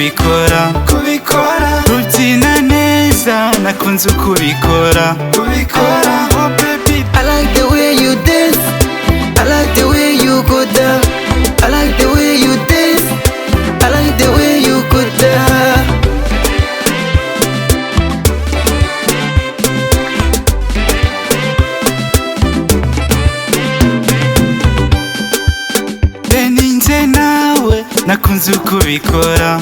ukubikora ubyina neza nakunze ukubikora Oh baby, I like the way you dance, I like the way you go down, I like the way you dance, I like the way you go down. ninjye nawe nakunze ukubikora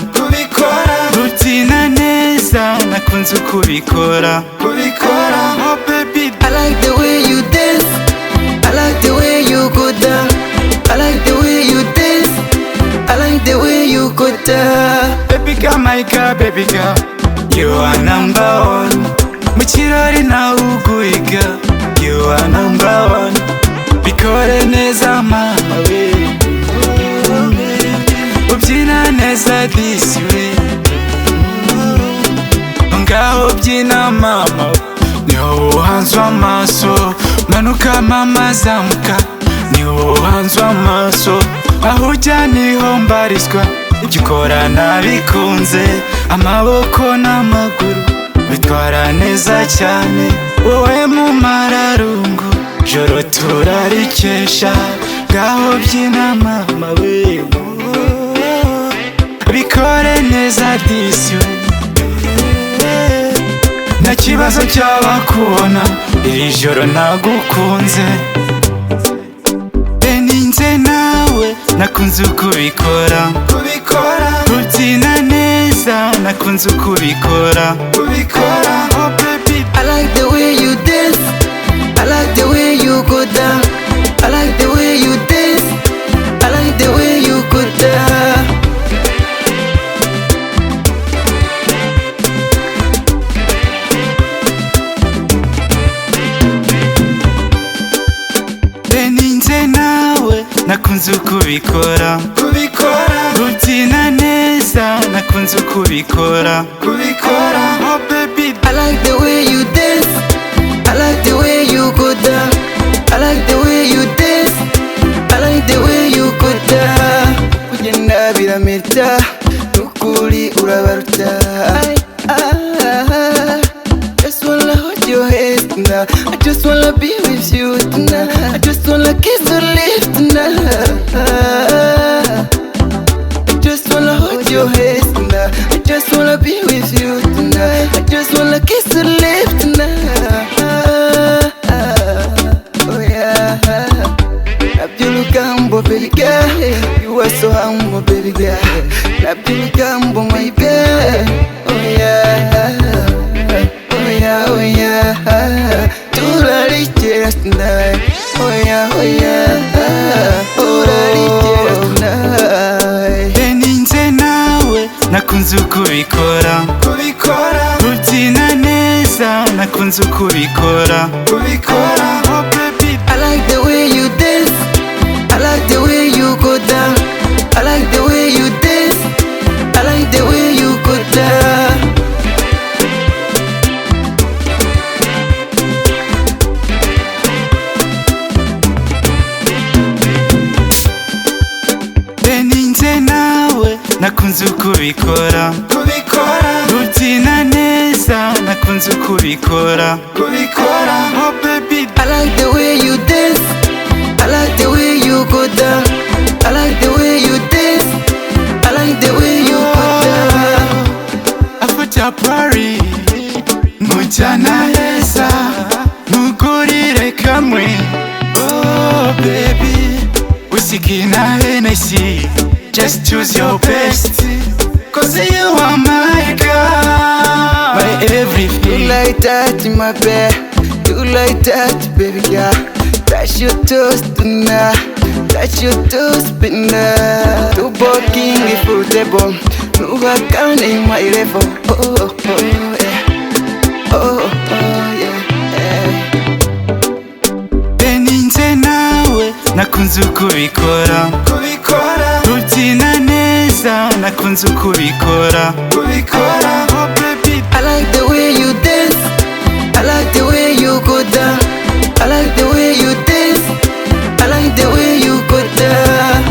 ubyina neza nakunze ukubikora Oh baby, I like the way you dance, I like the way you go down, I like the way you dance, I like the way you go down. Baby girl, my girl, baby girl, you are number one. Mukirori nawe uguhiga, you are number one. Bikore neza mama we, ubyina neza this way. Ngaho byina mama, niho uhanzwe amaso. Manuka mama zamuka, niho uhanzwe amaso. Aho ujya niho mbarizwa, ibyo ukora nabikunze. Amaboko n'amaguru bitwara neza cyane. Wowe mu mararungu, joro turarikesha. Ngaho byina mama we, bikore neza this way. Nta kibazo cyaba kubona iri joro nagukunze. Ninjye nawe nakunze ukubikora ubyina neza nakunze ukubikora Oh baby, I like the way you dance, I like the way you go down, I like the way you dance, I like the way you go down. ninjye nawe nakunze ukubikora ubyina neza nakunze ukubikora Oh baby, I like the way you dance, I like the way you go down, I like the way you dance, I like the way you go down. Kugenda birameta nukuri urabaruta. Just wanna hold your hand tonight, I just wanna be with you tonight, I just wanna kiss your lips tonight. I just wanna hold your hand tonight, I just wanna be with you tonight, I just wanna kiss your lips tonight. Oh yeah, Nabyulukambo baby girl, you are so humble baby girl. Nabyulukambo my girl, oh yeah, oh yeah, oh yeah. Turarikera tonight, oh yeah, oh yeah. Turarikera tonight. ninjye nawe nakunze ukubikora ubyina neza nakunze ukubikora Oh baby, I like the way you dance, I like the way you go down, I like the way you dance, I like the way you go down. ninjye nawe nakunze ukubikora ubyina neza nakunze ukubikora Oh baby, I like the way you dance, I like the way you go down, I like the way you dance, I like the way you go down. afuta pari mujyana heza mugurire kamwe. Oh baby, usikina Hennessy, just choose your best, cause you are my girl, my everything. You like that in my bed, you like that baby girl. Touch your toes tonight, touch your toes tonight. To walking if you table, no I can't in my level. Oh oh oh yeah, oh oh yeah. ninjye nawe nakunze ukubikora ubyina neza nakunze ukubikora Oh baby, I like the way you dance, I like the way you go down, I like the way you dance, I like the way you go down.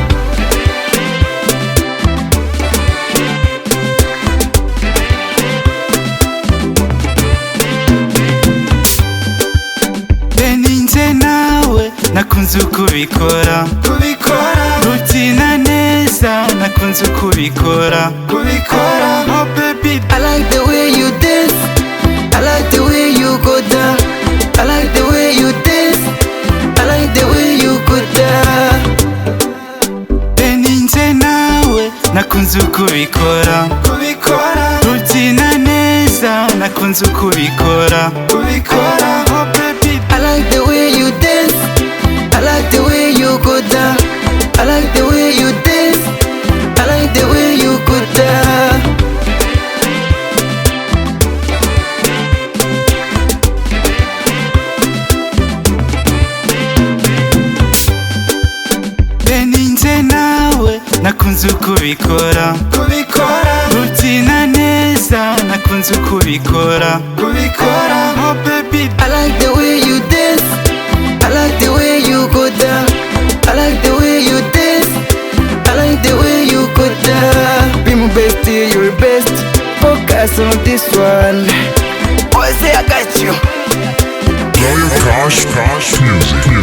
nakunze uko ubikora rutina neza nakunze uko ubikora oh baby I like the way you dance, I like the way you go down, I like the way you dance, I like the way you go down. Beninze nawe nakunze uko ubikora rutina neza nakunze uko ubikora oh baby I like the way you dance, I like the way you go down, I like the way you dance, I like the way you go down. Beninze nawe nakunze uko ubikora rutina neza nakunze uko ubikora oh baby I like the way you dance, I like the way you go down, I like the way you dance, I like the way you go down. Be my bestie, you're the best. Focus on this one. Boy, say I got you. Royal Kosh Music.